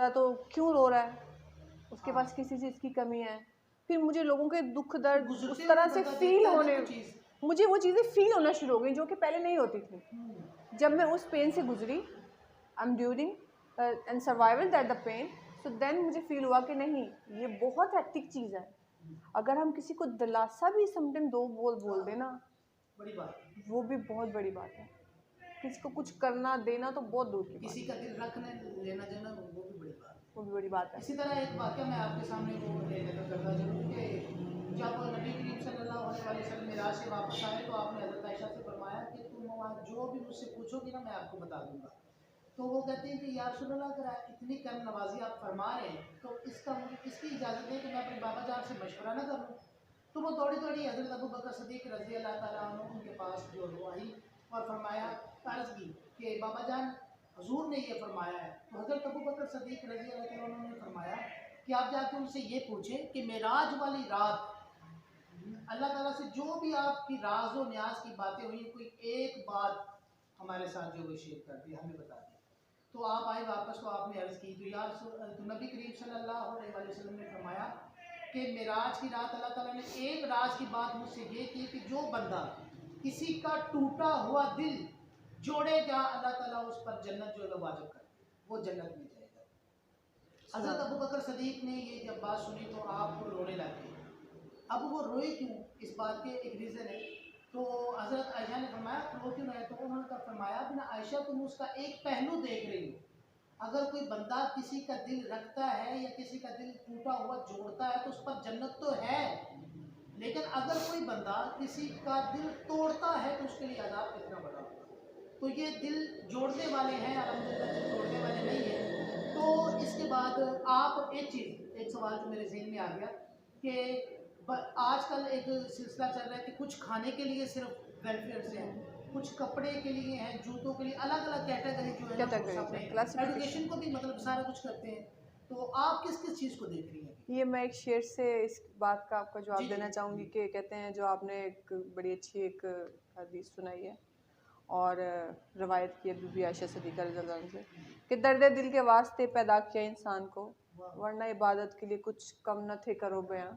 रहा तो क्यों रो रहा है, उसके पास किसी चीज़ की कमी है। फिर मुझे लोगों के दुख दर्द उस तरह से फील होने, मुझे वो चीज़ें फील होना शुरू हो गई जो कि पहले नहीं होती थी। जब मैं उस पेन से गुजरी, I am during and survival that the pain, so then मुझे फील हुआ कि नहीं, ये बहुत हेक्टिक चीज़ है। अगर हम किसी को दिलासा भी समटाइम दो बोल देना, बड़ी बात, वो भी बहुत बड़ी बात है। किसी को कुछ करना देना तो बहुत दूर की किसी का दिल रखने लेना देना वो भी बड़ी बात है, वो भी बड़ी बात है। इसी तरह एक वाक़या मैं आपके सामने वो नकल करता चलूँ कि जब नबी करीम सल्लल्लाहु अलैहि वसल्लम मेराज से वापस आए तो आपने हज़रत आयशा से फरमाया कि तुम वहाँ जो भी मुझसे पूछोगी ना मैं आपको बता दूंगा। तो वो कहते हैं कि या रसूल अल्लाह, अगर इतनी कम नवाजी आप फरमा रहे हैं तो इसका मुझे इसकी इजाज़त है कि मैं अपने बाबा जान से मशवरा ना कर लूँ। तो वो दौड़ी दौड़ी हज़रत अबू बकर सिद्दीक़ रज़ी अल्लाह ताला अन्हु उनके पास जो वो आई और फरमाया, अर्ज़ की कि बाबा जान हुजूर ने ये फरमाया है। तो हज़रत अबू बकर सिद्दीक़ रज़ी अल्लाह ताला अन्हु ने फरमाया कि आप जाके उनसे ये पूछें कि मेराज वाली रात अल्लाह ताला से जो भी आपकी राज़ व न्याज की बातें हुई, कोई एक बात हमारे साथ जो वो शेयर कर दी, हमें बता दी। तो आप आए वापस तो आपने अर्ज़ की तो यार तो नबी करीम सल्लल्लाहु अलैहि वसल्लम ने फरमाया कि मेराज की रात अल्लाह ताला ने एक राज की बात मुझसे ये की कि जो बंदा किसी का टूटा हुआ दिल जोड़ेगा अल्लाह ताला उस पर जन्नत जो है वाजिब कर दे, वो जन्नत में जाएगा। हज़रत अबू बकर सदीक ने ये जब बात सुनी तो आप रोने लगे। अब वो रोए क्यों, इस बात के एक रीज़न है। तो हज़रत आयशा ने फरमाया रो क्यों रहे, तो उन्होंने तब फरमाया बिना आयशा तुम उसका एक पहलू देख रही हो। अगर कोई बंदा किसी का दिल रखता है या किसी का दिल टूटा हुआ जोड़ता है तो उस पर जन्नत तो है, लेकिन अगर कोई बंदा किसी का दिल तोड़ता है तो उसके लिए अज़ाब कितना बड़ा होगा। तो ये दिल जोड़ने वाले हैं, अल्हम्दुलिल्लाह दिल तोड़ने वाले नहीं है। तो इसके बाद आप एक सवाल जो मेरे ज़हन में आ गया कि आजकल एक सिलसिला चल रहा है कि कुछ खाने के लिए सिर्फ वेलफेयर से हैं, कुछ कपड़े के लिए हैं, जूतों के लिए अलग अलग कैटेगरी जो है ना सब में, एजुकेशन को भी मतलब सारा कुछ करते हैं। तो आप किस किस चीज़ को देख रही हैं? ये मैं एक शेर से इस बात का आपका जवाब देना चाहूँगी कि कहते हैं, जो आपने एक बड़ी अच्छी एक हदीस सुनाई है और रवायत की है बीबी आयशा सिद्दीक़ा रज़ियल्लाहु अन्हा से कि दर्द दिल के वास्ते पैदा किया इंसान को, वरना इबादत के लिए कुछ कम न थे करो बयां।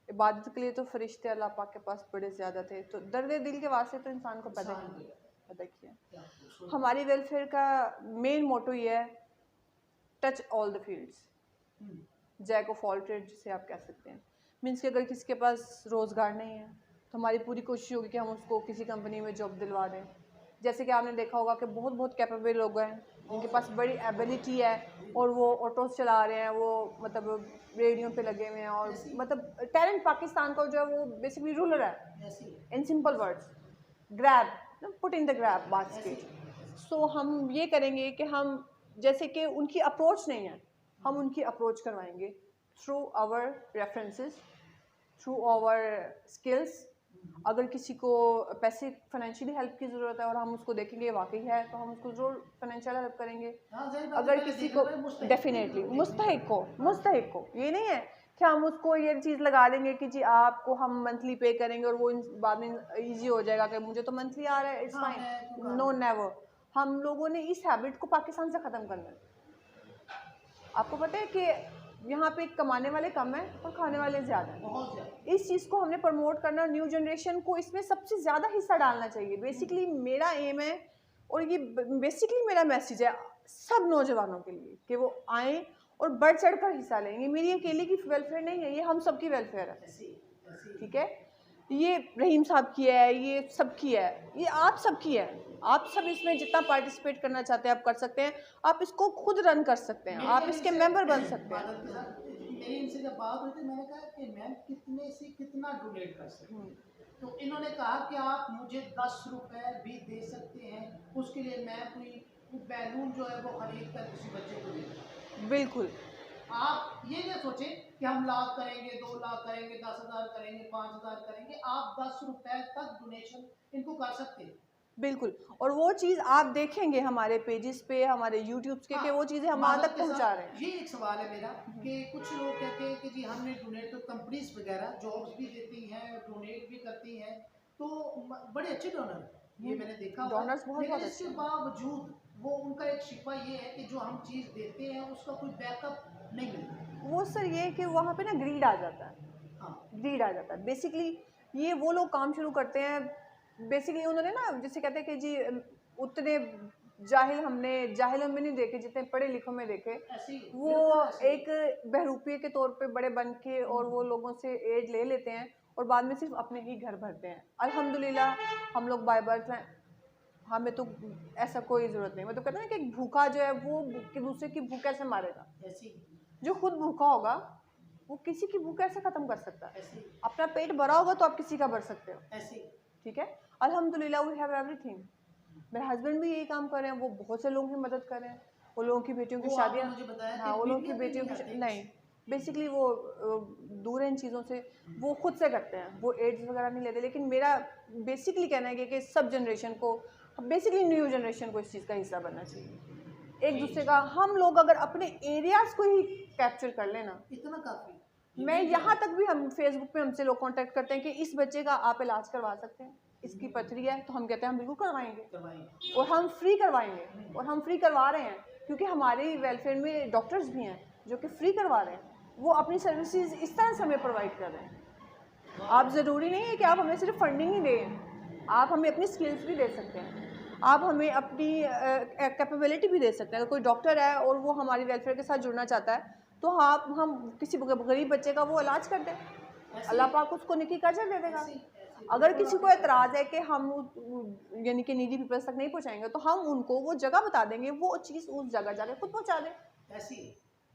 इबादत के लिए तो फरिश्ते अल्लाह पाक के पास बड़े ज़्यादा थे, तो दर्द दिल के वास्ते तो इंसान को पैदा किया। हमारी वेलफेयर का मेन मोटो ये है, touch all the fields, jack of all trade जिसे आप कह सकते हैं। मीन्स कि अगर किसी के पास रोज़गार नहीं है तो हमारी पूरी कोशिश होगी कि हम उसको किसी कंपनी में जॉब दिलवा दें। जैसे कि आपने देखा होगा कि बहुत बहुत कैपेबल लोग हैं जिनके पास बड़ी एबिलिटी है और वो ऑटोज चला रहे हैं, वो मतलब रेडियो पे लगे हुए हैं, और मतलब टैलेंट पाकिस्तान का जो है वो बेसिकली रूलर है। In simple words, grab, put in the grab basket. So हम ये करेंगे कि हम, जैसे कि उनकी अप्रोच नहीं है, हम उनकी अप्रोच करवाएंगे through our references, through our skills. अगर किसी को पैसे फाइनेंशियली हेल्प की ज़रूरत है और हम उसको देखेंगे वाकई है तो हम उसको ज़रूर फाइनेंशियल हेल्प करेंगे। अगर किसी को डेफिनेटली मुस्तहिक को ये नहीं है कि हम उसको ये चीज़ लगा देंगे कि जी आपको हम मंथली पे करेंगे और वो बाद में ईजी हो जाएगा कि मुझे तो मंथली आ रहा है, इट्स फाइन। No, never. हम लोगों ने इस हैबिट को पाकिस्तान से ख़त्म करना है। आपको पता है कि यहाँ पे कमाने वाले कम हैं और खाने वाले ज़्यादा हैं। इस चीज़ को हमने प्रमोट करना, न्यू जनरेशन को इसमें सबसे ज़्यादा हिस्सा डालना चाहिए। बेसिकली मेरा एम है और ये बेसिकली मेरा मैसेज है सब नौजवानों के लिए कि वो आएँ और बढ़ चढ़ कर हिस्सा लेंगे। मेरी अकेले की वेलफेयर नहीं है, ये हम सबकी वेलफेयर है। ठीक है, ये रहीम साहब की है, ये सबकी है, ये आप सबकी है। आप सब इसमें जितना पार्टिसिपेट करना चाहते हैं आप कर सकते हैं। आप इसको खुद रन कर सकते हैं, आप इसके मेंबर बन सकते हैं। मेरी इनसे जब बात हुई थी मैंने कहा कि मैम कितने से कितना डोनेट कर सकते हैं, तो इन्होंने कहा कि आप मुझे 10 रुपए भी दे सकते हैं, उसके लिए मैं कोई बैलून जो है वो खरीद कर किसी बच्चे को दे दूँ। बिल्कुल, आप ये ना सोचें कि हम लाख करेंगे, 2 लाख करेंगे, 10,000 करेंगे, 5,000 करेंगे। आप 10 रुपए तक डोनेशन इनको कर सकते हैं। बिल्कुल। और वो चीज़ आप देखेंगे हमारे पेजेस पे, हमारे यूट्यूब के कि वो चीज़ें हमारे तक पहुंचा रहे हैं। ये एक सवाल है मेरा कि कुछ लोग कहते हैं कि जी हमने डोनेट, तो कंपनीज वगैरह जॉब्स भी देती हैं, डोनेट भी करती हैं, तो बड़े अच्छे डोनर ये मैंने देखा हुआ है। डोनर्स बहुत लेकिन बहुत इसके अच्छे हैं। बावजूद वो उनका एक शिकवा ये है कि जो हम चीज़ देते हैं उसका कोई बैकअप नहीं मिलता। वो सर ये है कि वहाँ पे ना ग्रीड आ जाता है, हाँ ग्रीड आ जाता है बेसिकली। ये वो लोग काम शुरू करते हैं बेसिकली, उन्होंने ना जिसे कहते हैं कि जी उतने जाहिल में नहीं देखे जितने पढ़े लिखों में देखे। ऐसे ही, वो बिल्कुल ऐसे ही। एक बहरूपिये के तौर पे बड़े बन के और वो लोगों से एड ले लेते हैं और बाद में सिर्फ अपने ही घर भरते हैं। अल्हम्दुलिल्लाह हम लोग बाय बर्थ हैं, हमें तो ऐसा कोई ज़रूरत नहीं। मतलब कहते हैं ना कि एक भूखा जो है वो कि दूसरे की भूख कैसे मारेगा। ऐसे ही, जो खुद भूखा होगा वो किसी की भूख कैसे ख़त्म कर सकता है। ऐसे ही, अपना पेट भरा होगा तो आप किसी का भर सकते हो, ऐसे ही। ठीक है। अल्हम्दुलिल्लाह वी हैव एवरीथिंग। मेरे हस्बैंड भी यही काम कर रहे हैं, वो बहुत से लोगों की मदद कर रहे हैं। वो लोगों की बेटियों की वो आपने शादियाँ, मुझे बताया हाँ कि वो लोगों की मीडिया पे बेटियों नहीं की आते। नहीं, बेसिकली वो दूर हैं इन चीज़ों से, वो खुद से करते हैं, वो एड्स वगैरह नहीं लेते। लेकिन मेरा बेसिकली कहना है कि सब जनरेशन को, बेसिकली न्यू जनरेशन को इस चीज़ का हिस्सा बनना चाहिए। एक दूसरे का, हम लोग अगर अपने एरियाज़ को ही कैप्चर कर लेना, इतना काफ़ी। मैं यहाँ तक भी, हम फेसबुक पे हमसे लोग कांटेक्ट करते हैं कि इस बच्चे का आप इलाज करवा सकते हैं, इसकी पथरी है, तो हम कहते हैं हम बिल्कुल करवाएंगे करवाएंगे। और हम फ्री करवाएंगे और हम फ्री करवा रहे हैं, क्योंकि हमारे वेलफेयर में डॉक्टर्स भी हैं जो कि फ्री करवा रहे हैं। वो अपनी सर्विसेज इस तरह से हमें प्रोवाइड कर रहे हैं। आप ज़रूरी नहीं है कि आप हमें सिर्फ फंडिंग ही दें, आप हमें अपनी स्किल्स भी दे सकते हैं, आप हमें अपनी कैपेबिलिटी भी दे सकते हैं। अगर कोई डॉक्टर है और वो हमारी वेलफेयर के साथ जुड़ना चाहता है तो हम किसी गरीब बच्चे का वो इलाज कर दें, अल्लाह पाक उसको नेकी का अजर दे देगा। अगर किसी को एतराज़ है कि हम यानी कि नीडी पीपल्स तक नहीं पहुंचाएंगे तो हम उनको वो जगह बता देंगे, वो चीज़ उस जगह जाके खुद पहुंचा दें। ऐसी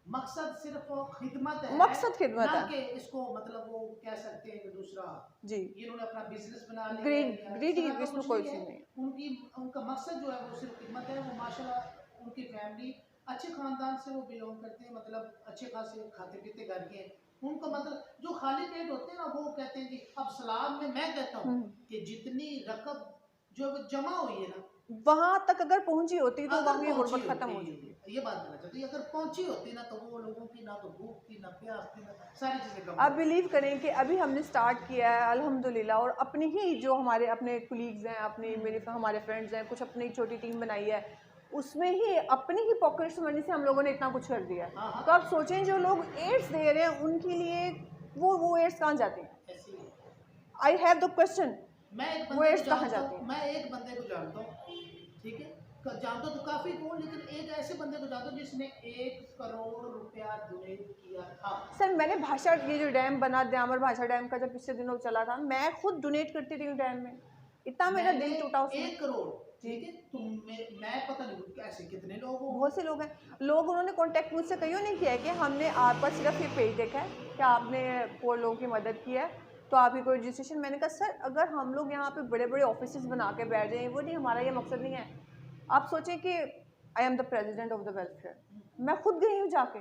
मकसद सिर्फ वो खिदमत है, मकसद खिदमत ना है कि इसको मतलब वो कह सकते हैं कि दूसरा जी, इन्होंने अपना बिजनेस बना लिया ग्रीड है या ग्रीडी इस तरह का इसमें कुछ कोई नहीं चीज़ है। नहीं। उनका मकसद जो है वो सिर्फ खिदमत है। वो माशाल्लाह उनकी फैमिली अच्छे खानदान से वो बिलोंग करते हैं, मतलब अच्छे खासे खाते पीते घर के हैं। उनको मतलब जो खाली पेट होते हैं ना वो कहते हैं जी अब सलाद में मैं कहता हूँ कि जितनी रकम जो जमा हुई है ना, वहां तक अगर पहुंची होती तो अगर वहां की पहुंची गुर्बत खत्म हो होती, चुकी। ये बात करना चाहती, अगर पहुंची होती ना तो वो लोगों की ना तो भूख थी ना प्यास थी ना सारी चीजें कम आप बिलीव करें कि अभी हमने स्टार्ट किया है अल्हम्दुलिल्लाह, और अपनी ही जो हमारे अपने कुलीग्स हैं, अपने हमारे फ्रेंड्स हैं, कुछ अपनी छोटी टीम बनाई है, उसमें ही अपनी ही पॉकेट्स मनी से हम लोगों ने इतना कुछ कर दिया है। हाँ, हाँ। तो आप सोचें जो लोग एड्स दे रहे हैं उनके लिए वो एड्स कहाँ जाते हैं? ऐसी है। आई हैव द क्वेश्चन, मैं एक वो बंदे एड्स को कहाँ जानता जाती हूँ, हैं? मैं एक बंदे को जानता हूँ, ठीक है, जानता तो काफी हूँ, लेकिन एक ऐसे बंदे को जानता हूँ जिसने 1 करोड़ रुपया डोनेट किया था। सर मैंने भाषा, ये जो डैम बना द्यामर भाषा डैम का जब पिछले दिनों चला था, मैं खुद डोनेट करती थी उस डैम में, इतना मेरा दिल टूटा उसमें। 1 करोड़, ठीक है, तुम मैं पता नहीं कैसे कितने लोग हो, बहुत से लोग हैं, लोग उन्होंने कांटेक्ट मुझसे कईयों नहीं किया है कि हमने आपका सिर्फ ये पेज देखा है कि आपने पोर लोगों की मदद की है तो आपकी कोई रजिस्ट्रेशन। मैंने कहा सर अगर हम लोग यहाँ पे बड़े बड़े ऑफिस बना के बैठ जाएं, वो नहीं, हमारा ये मकसद नहीं है। आप सोचें कि I am the president of the welfare, मैं खुद गई हूँ जाके,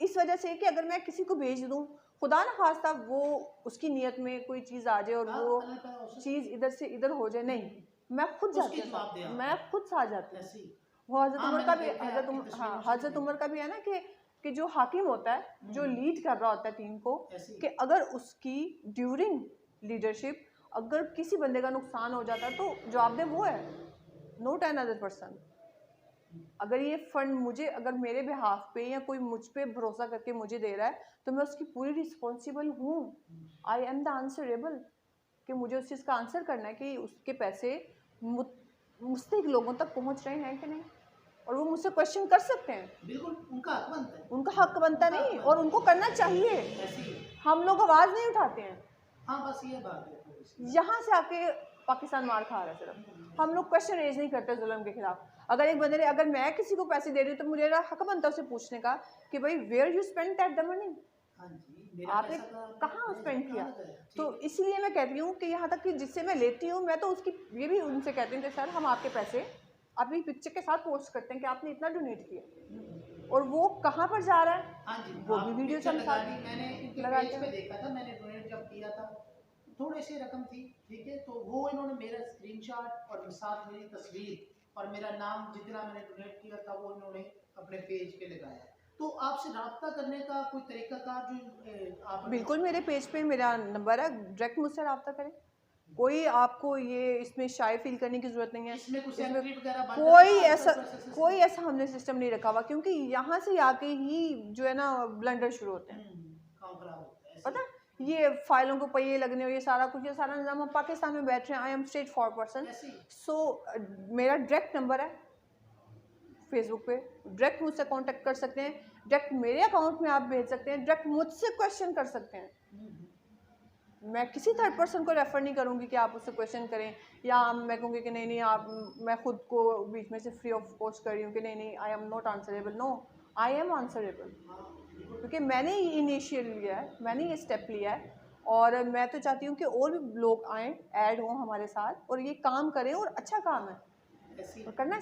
इस वजह से कि अगर मैं किसी को भेज दूँ, खुदा न खास्ता वो उसकी नीयत में कोई चीज़ आ जाए और वो चीज़ इधर से इधर हो जाए, नहीं, मैं खुद जाती हूँ, मैं खुद साथ जाती हूँ। वो हज़रत उमर का भी, हज़रत उमर का भी है ना कि जो हाकिम होता है, जो लीड कर रहा होता है टीम को, कि अगर उसकी ड्यूरिंग लीडरशिप अगर किसी बंदे का नुकसान हो जाता है तो जवाबदेह वो है, नॉट अनदर पर्सन। अगर ये फंड मुझे, अगर मेरे बिहाफ पे या कोई मुझ पे भरोसा करके मुझे दे रहा है तो मैं उसकी पूरी रिस्पॉन्सिबल हूँ। आई एम द आंसरेबल, कि मुझे उस चीज़ का आंसर करना है कि उसके पैसे मुस्तहिक लोगों तक पहुँच रहे हैं कि नहीं, और वो मुझसे क्वेश्चन कर सकते हैं। बिल्कुल उनका हक बनता है, उनका हक बनता नहीं, और उनको करना चाहिए। हम लोग आवाज़ नहीं उठाते हैं। हाँ बस ये बात है, यहाँ से आके पाकिस्तान मार खा रहा है सिर्फ, हम लोग क्वेश्चन रेज नहीं करते जुल्म के खिलाफ। अगर एक बंदे ने, अगर मैं किसी को पैसे दे रही हूँ तो मुझे हक बनता है उसे पूछने का कि भाई where you spend that the money, आपने कहाँ स्पेंड किया। तो इसलिए मैं कहती हूँ कि यहाँ तक कि जिससे मैं लेती हूँ, मैं तो उसकी ये भी उनसे कहती हूँ कि सर हम आपके पैसे अपनी पिक्चर के साथ पोस्ट करते हैं कि आपने इतना डोनेट किया, और वो कहाँ पर जा रहा है, हाँ जी, वो भी वीडियो मैंने लगाते पेज पे देखा था, मैंने डोनेट जब किया था थोड़ी सी रकम थी, ठीक है, तो वो इन्होंने मेरा स्क्रीनशॉट और साथ मेरी तस्वीर और मेरा नाम जितना मैंने डोनेट किया था वो इन्होंने अपने पेज पे लगाया। तो आपसे रब्ता करने का कोई तरीका था जो आप? बिल्कुल, मेरे पेज पे मेरा नंबर है, डायरेक्ट मुझसे रब्ता करें। कोई आपको ये इसमें शाय फील करने की ज़रूरत नहीं है। इसमें कुछ इसमें एंट्री वगैरह बंद कोई ऐसा हमने सिस्टम नहीं रखा हुआ, क्योंकि यहाँ से आके ही जो है ना ब्लंडर शुरू होते हैं। काम खराब होता है पता ये फाइलों को पहिए लगने और ये सारा निज़ाम, हम पाकिस्तान में बैठ रहे हैं। I am straight forward person. So मेरा डायरेक्ट नंबर है फेसबुक पे, डायरेक्ट मुझसे कांटेक्ट कर सकते हैं, डायरेक्ट मेरे अकाउंट में आप भेज सकते हैं, डायरेक्ट मुझसे क्वेश्चन कर सकते हैं। मैं किसी थर्ड पर्सन को रेफ़र नहीं करूँगी कि आप उससे क्वेश्चन करें, या मैं कहूँगी कि नहीं आप, मैं खुद को बीच में से फ्री ऑफ कॉस्ट कर रही हूँ कि नहीं I am not answerable. No, I am answerable, क्योंकि मैंने ये इनिशिएट लिया है, मैंने ये स्टेप लिया है। और मैं तो चाहती हूँ कि और भी लोग आएँ, ऐड हों हमारे साथ और ये काम करें, और अच्छा काम है और करना